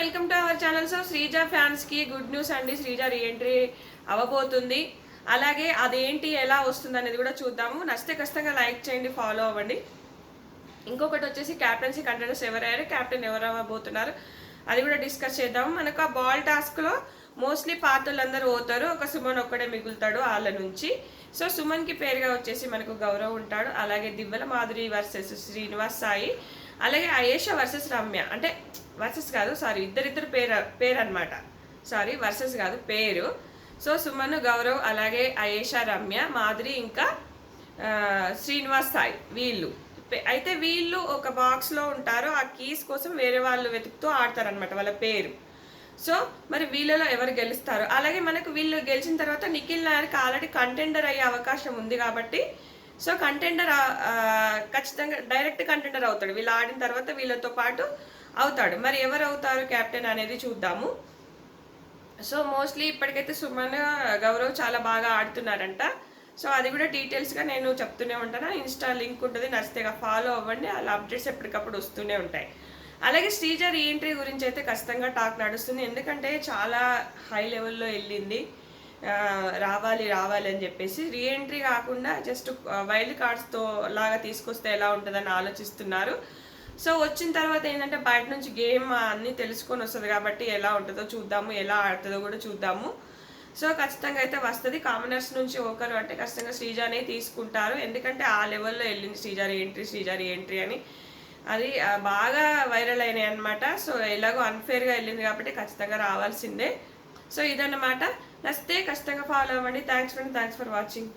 Welcome to our channel. So Sreeja fans కి good news అండి. Sreeja reentry అవ్వబోతుంది. అలాగే అదేంటి ఎలా వస్తుంది అనేది కూడా చూద్దాము. నచ్చితే ఖచ్చితంగా లైక్ చేయండి, ఫాలో అవ్వండి. ఇంకొకటి వచ్చేసి క్యాప్టెన్సీ కంటెండర్స్ ఎవరయ్యారు, క్యాప్టెన్ ఎవరు అవ్వబోతున్నారు అది కూడా డిస్కస్ చేద్దాము. మనకు ఆ బాల్ టాస్క్ లో మోస్ట్లీ పార్టీలందరూ పోతారు, ఒక సుమన్ ఒక్కడే మిగులుతాడు వాళ్ళ నుంచి. సో సుమన్ కి పేరుగా వచ్చేసి మనకు గౌరవ్ ఉంటాడు. అలాగే దివ్వల మాధురి వర్సెస్ శ్రీనివాస్ సాయి, అలాగే అయేషా వర్సెస్ రమ్య. అంటే వర్సెస్ కాదు, సారీ, ఇద్దరిద్దరు పేరు అనమాట. సారీ, వర్సెస్ కాదు, పేరు. సో సుమన్, గౌరవ్, అలాగే అయేషా, రమ్య, మాధురి, ఇంకా శ్రీనివాస్ సాయి వీళ్ళు. అయితే వీళ్ళు ఒక బాక్స్లో ఉంటారు. ఆ కీస్ కోసం వేరే వాళ్ళు వెతుకుతూ ఆడతారనమాట వాళ్ళ పేరు. సో మరి వీళ్ళలో ఎవరు గెలుస్తారు? అలాగే మనకు వీళ్ళు గెలిచిన తర్వాత నిఖిల్ నాయర్కి ఆల్రెడీ కంటెండర్ అయ్యే అవకాశం ఉంది కాబట్టి సో కంటెండర్ ఖచ్చితంగా డైరెక్ట్ కంటెండర్ అవుతాడు. వీళ్ళు ఆడిన తర్వాత వీళ్ళతో పాటు అవుతాడు. మరి ఎవరు అవుతారు కెప్టెన్ అనేది చూద్దాము. సో మోస్ట్లీ ఇప్పటికైతే సుమన్, గౌరవ్ చాలా బాగా ఆడుతున్నారంట. సో అది కూడా డీటెయిల్స్గా నేను చెప్తూనే ఉంటాను. ఇన్స్టా లింక్ ఉంటుంది, నచ్చితే ఫాలో అవ్వండి. అలా అప్డేట్స్ ఎప్పటికప్పుడు వస్తూనే ఉంటాయి. అలాగే శ్రీజ రీఎంట్రీ గురించి అయితే ఖచ్చితంగా టాక్ నడుస్తుంది. ఎందుకంటే చాలా హై లెవెల్లో వెళ్ళింది, రావాలి రావాలి అని చెప్పేసి. రీఎంట్రీ కాకుండా జస్ట్ వైల్డ్ కార్డ్స్తో లాగా తీసుకొస్తే ఎలా ఉంటుందని ఆలోచిస్తున్నారు. సో వచ్చిన తర్వాత ఏంటంటే బయట నుంచి గేమ్ అన్నీ తెలుసుకొని వస్తుంది కాబట్టి ఎలా ఉంటుందో చూద్దాము, ఎలా ఆడుతుందో కూడా చూద్దాము. సో ఖచ్చితంగా అయితే వస్తుంది. కామనర్స్ నుంచి ఒకరు అంటే ఖచ్చితంగా శ్రీజానే తీసుకుంటారు. ఎందుకంటే ఆ లెవెల్లో వెళ్ళింది శ్రీజ రీఎంట్రీ అని. అది బాగా వైరల్ అయినాయి అనమాట. సో ఎలాగో అన్ఫేర్గా వెళ్ళింది కాబట్టి ఖచ్చితంగా రావాల్సిందే. సో ఇదన్నమాట. నచ్చితే ఖచ్చితంగా ఫాలో అవ్వండి. Thanks for watching.